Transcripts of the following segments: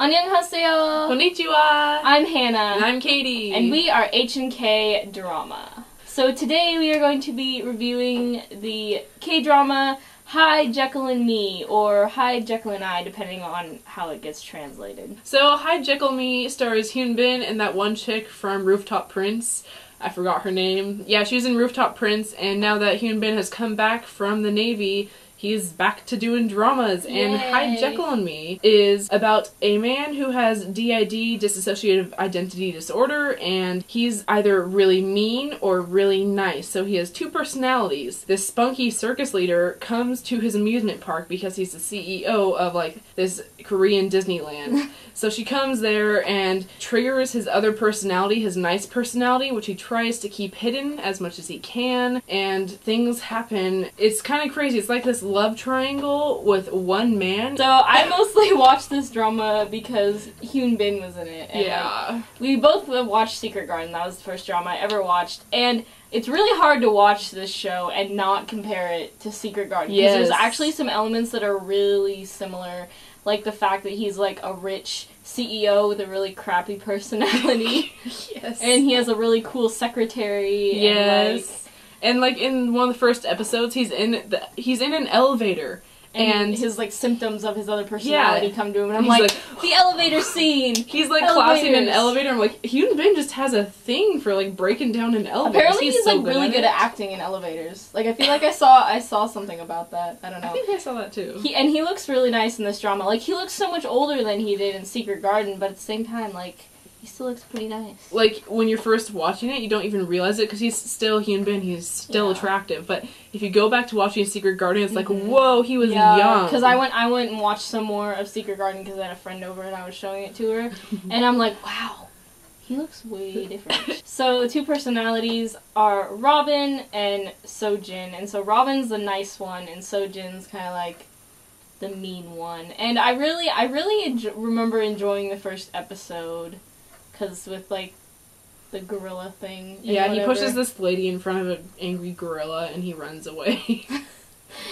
Annyeonghaseyo! Konnichiwa! I'm Hannah. And I'm Katie. And we are H&K Drama. So today we are going to be reviewing the K-drama Hyde, Jekyll and Me, or Hyde, Jekyll and I, depending on how it gets translated. So Hyde, Jekyll and Me stars Hyun Bin and that one chick from Rooftop Prince. I forgot her name. Yeah, she was in Rooftop Prince, and now that Hyun Bin has come back from the Navy, he's back to doing dramas. Yay. And Hyde, Jekyll and Me is about a man who has DID, dissociative identity disorder, and he's either really mean or really nice. So he has two personalities. This spunky circus leader comes to his amusement park because he's the CEO of like this Korean Disneyland. So she comes there and triggers his other personality, his nice personality, which he tries to keep hidden as much as he can, and things happen. It's kind of crazy. It's like this love triangle with one man. So I mostly watched this drama because Hyun Bin was in it. And yeah. We both watched Secret Garden. That was the first drama I ever watched. And it's really hard to watch this show and not compare it to Secret Garden. Because there's actually some elements that are really similar. Like the fact that he's like a rich CEO with a really crappy personality. Yes. And he has a really cool secretary. Yes. And like in one of the first episodes, he's in an elevator. And his like symptoms of his other personality come to him, and I'm like, the elevator scene. He's like classing an elevator. I'm like, Hyun Bin just has a thing for like breaking down an elevator. Apparently, he's like really good at acting in elevators. Like I feel like I saw something about that. I don't know. I think I saw that too. He looks really nice in this drama. Like he looks so much older than he did in Secret Garden, but at the same time, like, he still looks pretty nice. Like, when you're first watching it, you don't even realize it, because he's still Hyun Bin, he's still attractive. But if you go back to watching Secret Garden, it's like, whoa, he was young. Because I went and watched some more of Secret Garden, because I had a friend over and I was showing it to her. And I'm like, wow, he looks way different. So the two personalities are Robin and Sojin. And so Robin's the nice one, and Sojin's kind of like the mean one. And I really remember enjoying the first episode. Because with, like, the gorilla thing. Yeah, he pushes this lady in front of an angry gorilla and he runs away.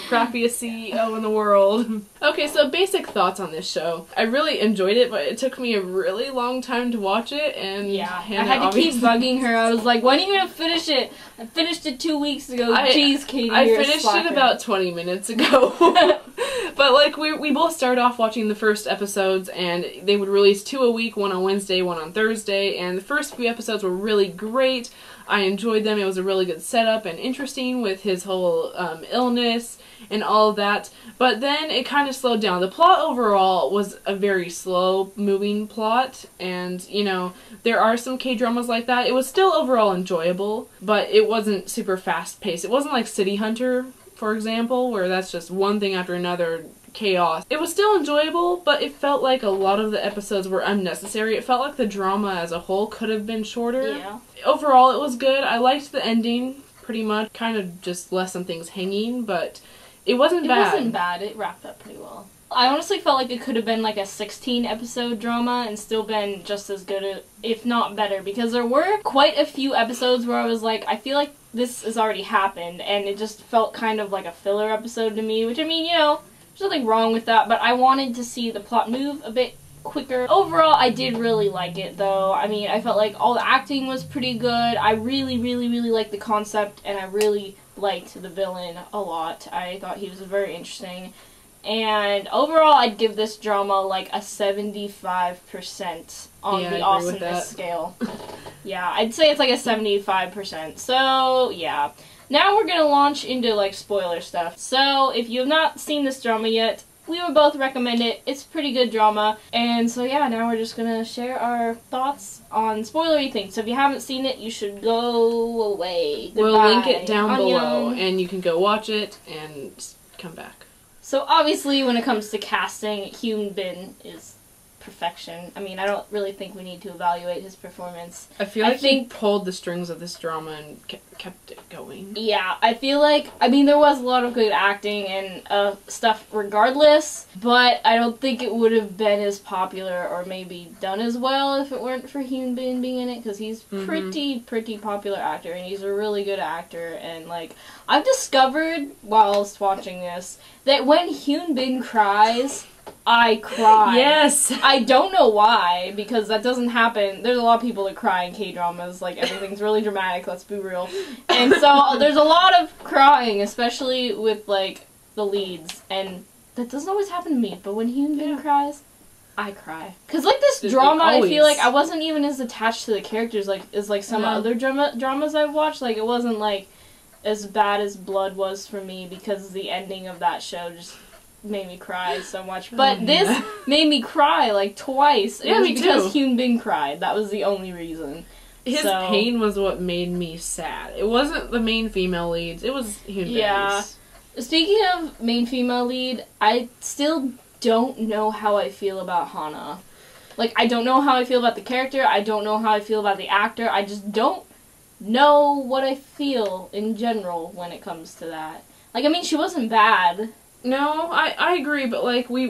Crappiest CEO in the world. Okay, so basic thoughts on this show. I really enjoyed it, but it took me a really long time to watch it, and yeah, Hannah, I had to keep bugging her. I was like, when are you gonna finish it? I finished it 2 weeks ago. Jeez, Katie, I finished it about 20 minutes ago. But, like, we both started off watching the first episodes, and they would release 2 a week, one on Wednesday, one on Thursday, and the first few episodes were really great. I enjoyed them. It was a really good setup and interesting with his whole illness and all of that. But then it kind of slowed down. The plot overall was a very slow-moving plot, and, you know, there are some K-dramas like that. It was still overall enjoyable, but it wasn't super fast-paced. It wasn't like City Hunter, for example, where that's just one thing after another, chaos. It was still enjoyable, but it felt like a lot of the episodes were unnecessary. It felt like the drama as a whole could have been shorter. Yeah. Overall, it was good. I liked the ending, pretty much. Kind of just left some things hanging, but it wasn't bad. It wasn't bad. It wrapped up pretty well. I honestly felt like it could have been like a 16-episode drama and still been just as good, if not better, because there were quite a few episodes where I was like, I feel like this has already happened, and it just felt kind of like a filler episode to me, which, I mean, you know, there's nothing wrong with that, but I wanted to see the plot move a bit quicker. Overall, I did really like it, though. I mean, I felt like all the acting was pretty good. I really liked the concept, and I really liked the villain a lot. I thought he was very interesting. And overall, I'd give this drama like a 75% on the awesomeness scale. Yeah, I'd say it's like a 75%. So, yeah. Now we're gonna launch into, like, spoiler stuff. So, if you have not seen this drama yet, we would both recommend it. It's pretty good drama. And so, yeah, now we're just gonna share our thoughts on spoilery things. So if you haven't seen it, you should go away. Goodbye. We'll link it down below, and you can go watch it and come back. So obviously, when it comes to casting, Hyun Bin is perfection. I mean, I don't really think we need to evaluate his performance. I feel like he pulled the strings of this drama and kept it going. Yeah, I feel like, I mean, there was a lot of good acting and stuff regardless, but I don't think it would have been as popular or maybe done as well if it weren't for Hyun Bin being in it, because he's pretty popular actor, and he's a really good actor, and, like, I've discovered, whilst watching this, that when Hyun Bin cries, I cried. Yes! I don't know why, because that doesn't happen. There's a lot of people that cry in K-dramas, like, everything's really dramatic, let's be real. And so, there's a lot of crying, especially with, like, the leads, and that doesn't always happen to me, but when Hyun Bin cries, I cry. Because, like, this drama, I feel like I wasn't even as attached to the characters, like, as, like, some other dramas I've watched. Like, it wasn't, like, as bad as Blood was for me, because the ending of that show just made me cry so much. But this made me cry, like, twice. It was because Hyun Bin cried. That was the only reason. His pain was what made me sad. It wasn't the main female leads. It was Hyun Bin's. Yeah. Speaking of main female lead, I still don't know how I feel about Hana. Like, I don't know how I feel about the character. I don't know how I feel about the actor. I just don't know what I feel in general when it comes to that. Like, I mean, she wasn't bad. No, I agree, but we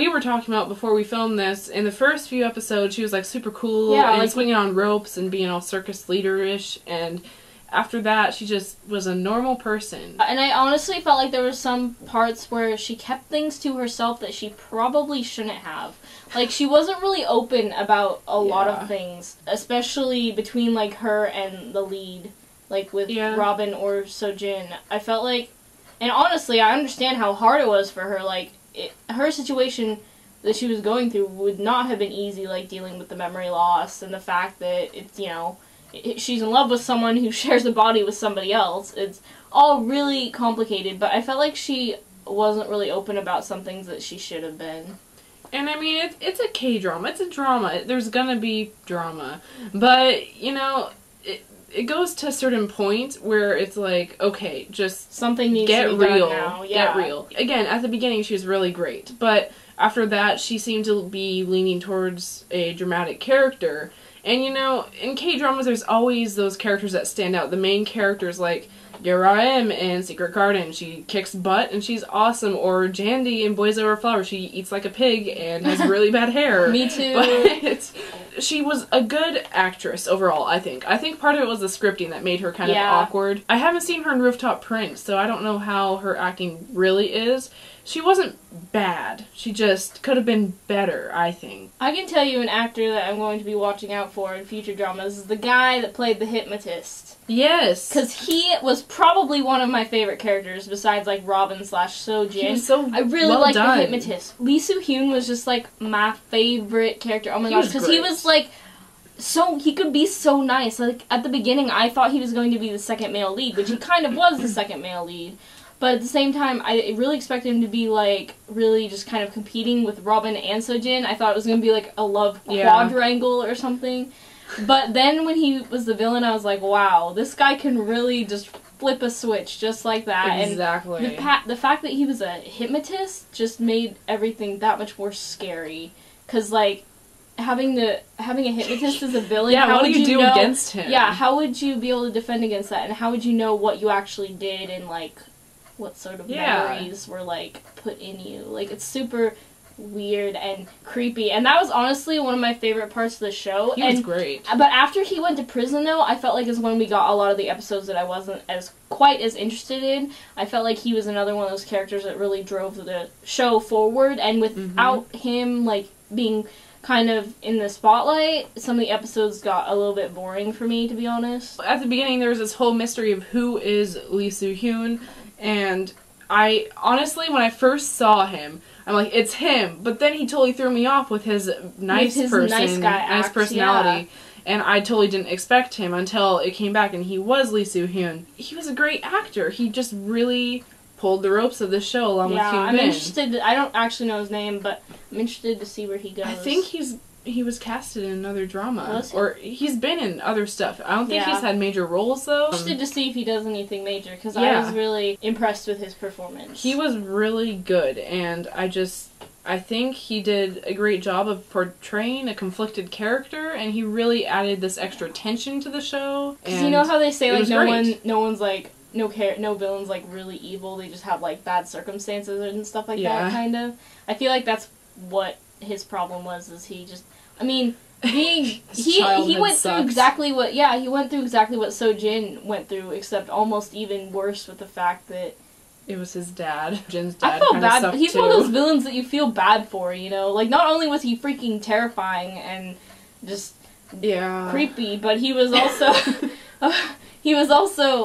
were talking about before we filmed this, in the first few episodes she was like super cool and like swinging on ropes and being all circus leaderish, and after that she just was a normal person. And I honestly felt like there were some parts where she kept things to herself that she probably shouldn't have. Like, she wasn't really open about a lot of things, especially between like her and the lead, like with Robin or Sojin. I felt like, and honestly, I understand how hard it was for her. Like, her situation that she was going through would not have been easy, like, dealing with the memory loss and the fact that it's, you know, she's in love with someone who shares a body with somebody else. It's all really complicated, but I felt like she wasn't really open about some things that she should have been. And I mean, it's a K-drama. It's a drama. There's gonna be drama. But, you know, it goes to a certain point where it's like, okay, just something needs get to be real. Done now. Get real. Again, at the beginning she was really great, but after that she seemed to be leaning towards a dramatic character. And you know, in K-dramas there's always those characters that stand out. The main characters like Yuraim in Secret Garden, she kicks butt and she's awesome. Or Jandy in Boys Over Flowers, she eats like a pig and has really bad hair. Me too. But she was a good actress overall, I think. I think part of it was the scripting that made her kind of awkward. I haven't seen her in Rooftop Prince, so I don't know how her acting really is. She wasn't bad. She just could have been better, I think. I can tell you an actor that I'm going to be watching out for in future dramas is the guy that played the hypnotist. Yes. Because he was probably one of my favorite characters besides, like, Robin/Sojin. He was so I really liked the hypnotist. Lee Soo-hyun was just, like, my favorite character. Oh my gosh, because he was, like, he could be so nice. Like, at the beginning, I thought he was going to be the second male lead, which he kind of was the second male lead. But at the same time, I really expected him to be, like, really just kind of competing with Robin and Sojin. I thought it was going to be, like, a love quadrangle or something. But then when he was the villain, I was like, wow, this guy can really just flip a switch just like that. Exactly. And the fact that he was a hypnotist just made everything that much more scary. Because, like, having a hypnotist as a villain, how would you do against him? Yeah, how would you be able to defend against that? And how would you know what you actually did and, like, what sort of memories were, like, put in you? Like, it's super weird and creepy, and that was honestly one of my favorite parts of the show. He was great. But after he went to prison, though, I felt like is when we got a lot of the episodes that I wasn't quite as interested in. I felt like he was another one of those characters that really drove the show forward, and without him, like, being kind of in the spotlight, some of the episodes got a little bit boring for me, to be honest. At the beginning, there was this whole mystery of who is Lee Soo-hyun, and I, honestly, when I first saw him, I'm like, it's him. But then he totally threw me off with his nice personality. And I totally didn't expect him until it came back and he was Lee Soo-hyun. He was a great actor. He just really pulled the ropes of this show along with Hyun Bin. I'm interested. I don't actually know his name, but I'm interested to see where he goes. I think he was casted in another drama. Or he's been in other stuff. I don't think he's had major roles, though. I'm interested to see if he does anything major, because I was really impressed with his performance. He was really good, and I think he did a great job of portraying a conflicted character, and he really added this extra tension to the show. Because you know how they say, like, no one's like, no villain's, like, really evil, they just have, like, bad circumstances and stuff like that, kind of. I feel like that's what his problem was, is he just, I mean, he went through exactly what Sojin went through, except almost even worse with the fact that It was his dad. Jin's I dad felt kind of bad. sucked He's too. one of those villains that you feel bad for, you know? Like, not only was he freaking terrifying and just creepy, but he was also...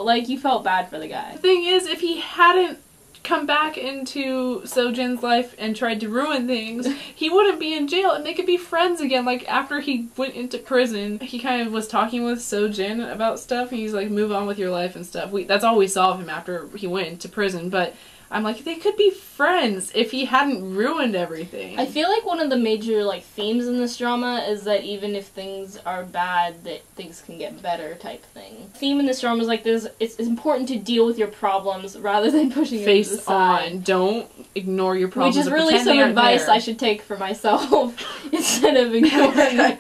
like, you felt bad for the guy. The thing is, if he hadn't come back into Sojin's life and tried to ruin things, he wouldn't be in jail and they could be friends again. Like, after he went into prison, he kind of was talking with Sojin about stuff, and he's like, move on with your life and stuff. That's all we saw of him after he went into prison, but I'm like, they could be friends if he hadn't ruined everything. I feel like one of the major, like, themes in this drama is that even if things are bad, that things can get better type thing. The theme in this drama is like this: it's important to deal with your problems rather than pushing them to the side. On. Don't ignore your problems. Which is really some advice I should take for myself instead of ignoring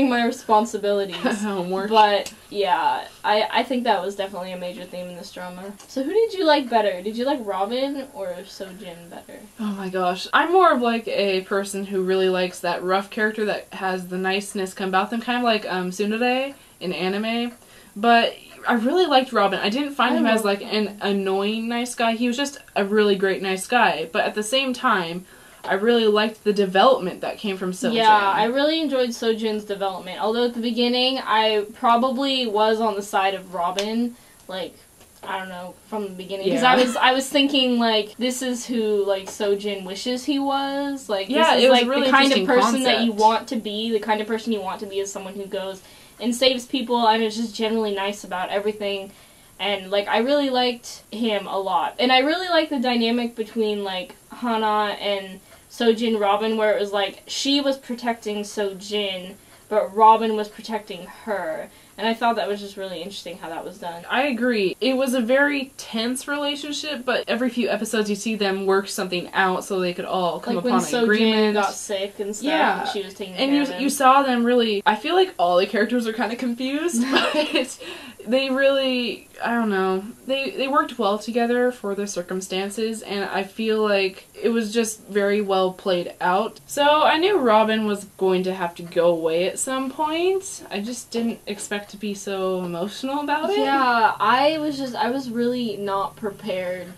my responsibilities. Homework. But yeah, I think that was definitely a major theme in this drama. So who did you like better? Did you like Robin or Sojin better? Oh my gosh. I'm more of like a person who really likes that rough character that has the niceness come about them, kind of like Tsundere in anime. But I really liked Robin. I didn't find him as like an annoying nice guy. He was just a really great nice guy. But at the same time, I really liked the development that came from Sojin. Yeah, I really enjoyed Sojin's development. Although at the beginning, I probably was on the side of Robin, like, I don't know, from the beginning. Because I was thinking, like, this is who, like, Sojin wishes he was. Like, yeah, this is, it was like, really the kind of person concept. that you want to be. The kind of person you want to be is someone who goes and saves people and is just generally nice about everything. And, like, I really liked him a lot. And I really liked the dynamic between, like, Hana and Sojin Robin, where it was like she was protecting Sojin, but Robin was protecting her. And I thought that was just really interesting how that was done. I agree. It was a very tense relationship, but every few episodes you see them work something out so they could all come upon an agreement. Like when Sojin got sick and stuff, and she was taking care of him. You saw them really... I feel like all the characters are kind of confused, but they really... I don't know. They worked well together for their circumstances, and I feel like it was just very well played out. So I knew Robin was going to have to go away at some point. I just didn't expect to be so emotional about it. Yeah, I was really not prepared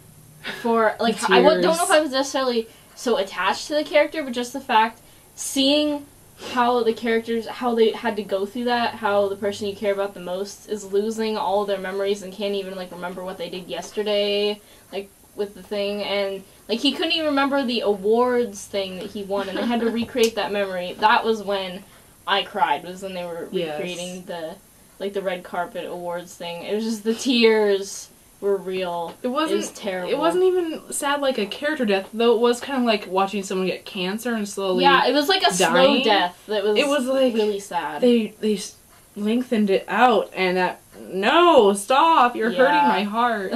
for, like, I don't know if I was necessarily so attached to the character, but just the fact, seeing how the characters, how they had to go through that, how the person you care about the most is losing all their memories and can't even, like, remember what they did yesterday, like, with the thing, and, like, he couldn't even remember the awards thing that he won, and they had to recreate that memory. That was when I cried, was when they were recreating the, like, the red carpet awards thing. It was just, the tears were real. It was terrible. It wasn't even sad like a character death, though it was kind of like watching someone get cancer and slowly it was like a slow death. It was like really sad. They lengthened it out, and no, stop! You're hurting my heart.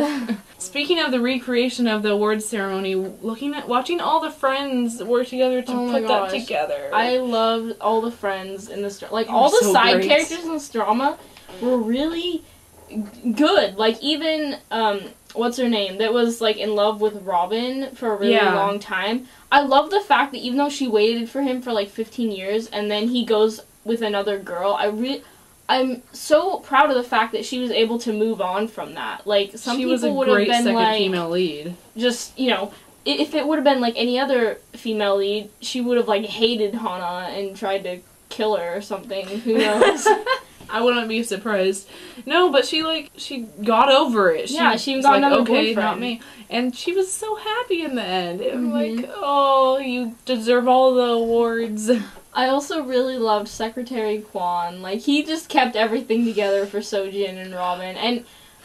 Speaking of the recreation of the awards ceremony, watching all the friends work together to put that together. I loved all the friends in this drama. Like, all the side characters in this drama were really good. Like, even, what's her name, that was, like, in love with Robin for a really long time. I love the fact that even though she waited for him for, like, 15 years, and then he goes with another girl, I'm so proud of the fact that she was able to move on from that. Like, some people would have been, like... She was a great second female lead. Just, you know, if it would have been, like, any other female lead, she would have, like, hated Hana and tried to kill her or something. Who knows? I wouldn't be surprised. No, but she got over it. She got another okay, boyfriend. not me. And she was so happy in the end. It was like, oh, you deserve all the awards. I also really loved Secretary Kwan. Like, he just kept everything together for Sojin and Robin. And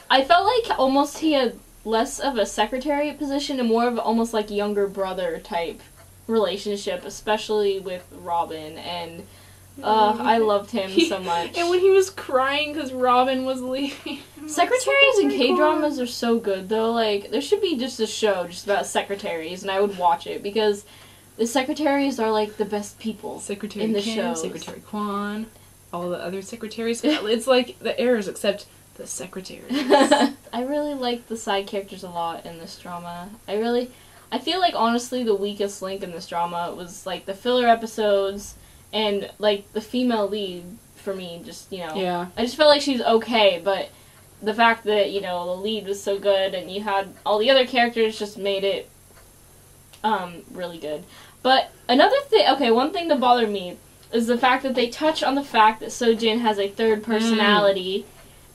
I felt like almost he had less of a secretary position and more of almost like younger brother type relationship, especially with Robin. And I loved him so much. And when he was crying because Robin was leaving. Secretaries in K-dramas are so good, though. Like, there should be just a show just about secretaries, and I would watch it, because the secretaries are, like, the best people in the show. Secretary Kwan, all the other secretaries. It's like the heirs, except the secretaries. I really like the side characters a lot in this drama. I feel like, honestly, the weakest link in this drama was, like, the filler episodes and, like, the female lead, for me, just, you know. Yeah. I just felt like she's okay, but the fact that, you know, the lead was so good and you had all the other characters just made it really good. But another thing, okay, one thing that bothered me is the fact that they touch on the fact that Sojin has a third personality,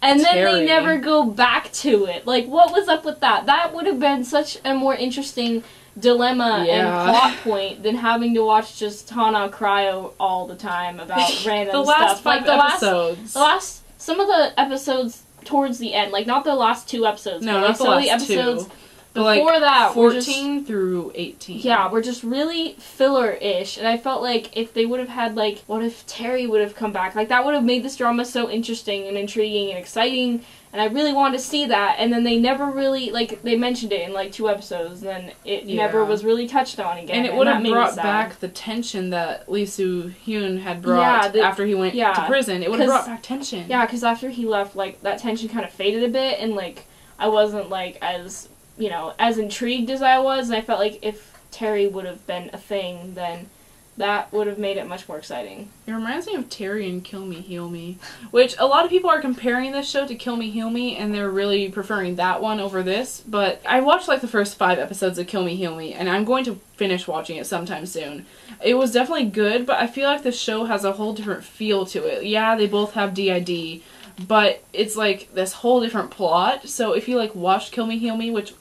and then they never go back to it. Like, what was up with that? That would have been such a more interesting dilemma and plot point than having to watch just Tana cry all the time about random stuff. Like the last some of the episodes towards the end, like not the last 2 episodes, no, but not like the some of last the episodes 2. before like that, 14 through 18. Yeah, we're just really filler-ish, and I felt like if they would have had, like, what if Terry would have come back? Like, that would have made this drama so interesting and intriguing and exciting, and I really wanted to see that, and then they never really, like, they mentioned it in, like, 2 episodes, and then it never was really touched on again. And it would have brought back the tension that Lee Soo-hyun had brought after he went to prison. It would have brought back tension. Yeah, because after he left, like, that tension kind of faded a bit, and, like, I wasn't, like, as, you know, as intrigued as I was, and I felt like if Terry would have been a thing, then that would have made it much more exciting. It reminds me of Terry and Kill Me, Heal Me, which a lot of people are comparing this show to Kill Me, Heal Me, and they're really preferring that one over this, but I watched like the first 5 episodes of Kill Me, Heal Me, and I'm going to finish watching it sometime soon. It was definitely good, but I feel like the show has a whole different feel to it. Yeah, they both have DID, but it's like this whole different plot, so if you like watched Kill Me, Heal Me, which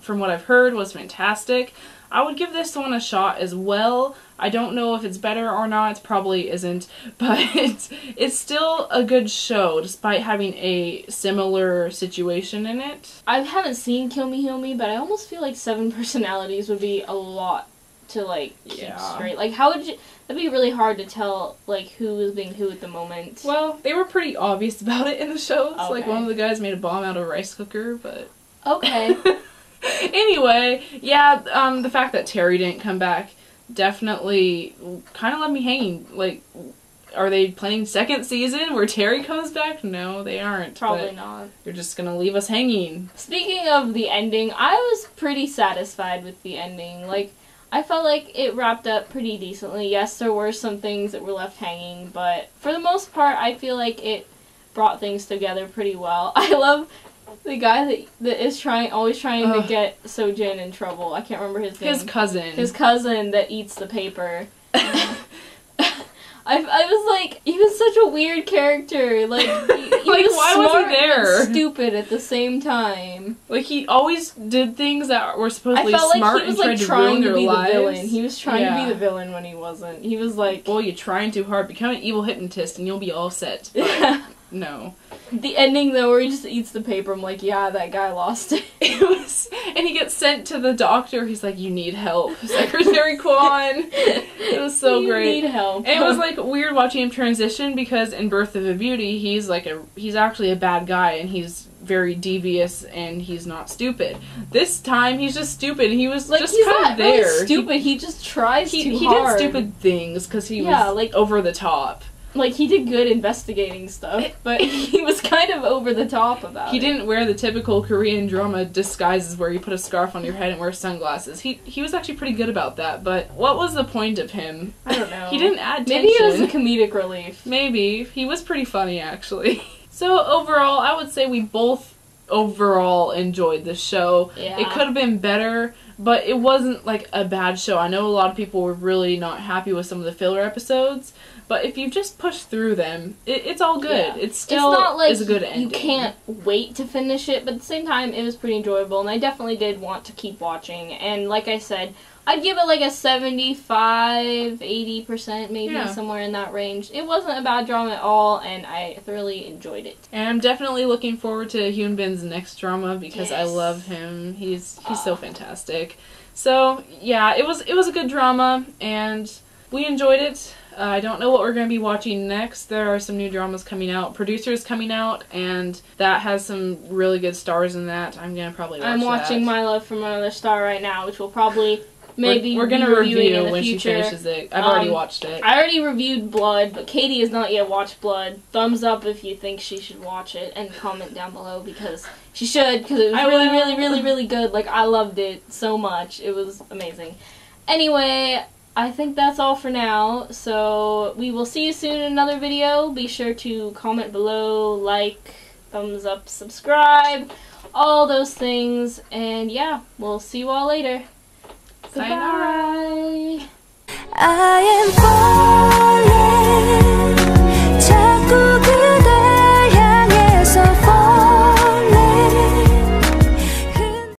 from what I've heard was fantastic, I would give this one a shot as well. I don't know if it's better or not, it probably isn't, but it's still a good show despite having a similar situation in it. I haven't seen Kill Me, Heal Me, but I almost feel like 7 personalities would be a lot to, like, keep straight. Like, how would you... That'd be really hard to tell, like, who is being who at the moment. Well, they were pretty obvious about it in the shows. Okay. Like, one of the guys made a bomb out of a rice cooker, but... Okay. Anyway, yeah, the fact that Terry didn't come back definitely kind of left me hanging. Like, are they planning 2nd season where Terry comes back? No, they aren't. Probably not. They're just gonna leave us hanging. Speaking of the ending, I was pretty satisfied with the ending. Like, I felt like it wrapped up pretty decently. Yes, there were some things that were left hanging, but for the most part, I feel like it brought things together pretty well. I love the guy that is always trying to get Sojin in trouble. I can't remember his name. His cousin. His cousin that eats the paper. I was like, he was such a weird character. Like, he like, was why smart was he there? and stupid at the same time. Like, he always did things that were supposedly smart like he was, and like, trying to be the villain. He was trying to be the villain when he wasn't. He was like, "Boy, you're trying too hard. Become an evil hypnotist and you'll be all set." But no. The ending, though, where he just eats the paper, I'm like, yeah, that guy lost it. And he gets sent to the doctor. He's like, "You need help, Secretary Kwan." It was so great. You need help. And it was like weird watching him transition because in Birth of a Beauty, he's actually a bad guy and he's very devious and he's not stupid. This time, he's just stupid. He was like, just kind of there. Really stupid. He just tries too hard. He did stupid things because he was like over the top. Like, he did good investigating stuff, but he was kind of over the top about it. He didn't wear the typical Korean drama disguises where you put a scarf on your head and wear sunglasses. He was actually pretty good about that, but what was the point of him? I don't know. He didn't add tension. Maybe it was a comedic relief. Maybe. He was pretty funny, actually. So, overall, I would say we both overall enjoyed the show. Yeah. It could have been better, but it wasn't, like, a bad show. I know a lot of people were really not happy with some of the filler episodes, but if you just push through them, it's all good. Yeah. It's still not like is a good ending. You can't wait to finish it, but at the same time, it was pretty enjoyable, and I definitely did want to keep watching. And like I said, I'd give it like a 75, 80%, maybe somewhere in that range. It wasn't a bad drama at all, and I thoroughly enjoyed it. And I'm definitely looking forward to Hyun Bin's next drama because I love him. He's so fantastic. So yeah, it was a good drama, and we enjoyed it. I don't know what we're going to be watching next. There are some new dramas coming out. Producer's coming out, and that has some really good stars in that. I'm going to probably watch that. I'm watching My Love from Another Star right now, which will probably we're going to review when she finishes it. I've already watched it. I already reviewed Blood, but Katie has not yet watched Blood. Thumbs up if you think she should watch it, and comment down below because she should, because it was really, really, really, really good. Like, I loved it so much. It was amazing. Anyway, I think that's all for now, so we will see you soon in another video. Be sure to comment below, like thumbs up, subscribe, all those things. And yeah, we'll see you all later. Sayonara. Goodbye. I am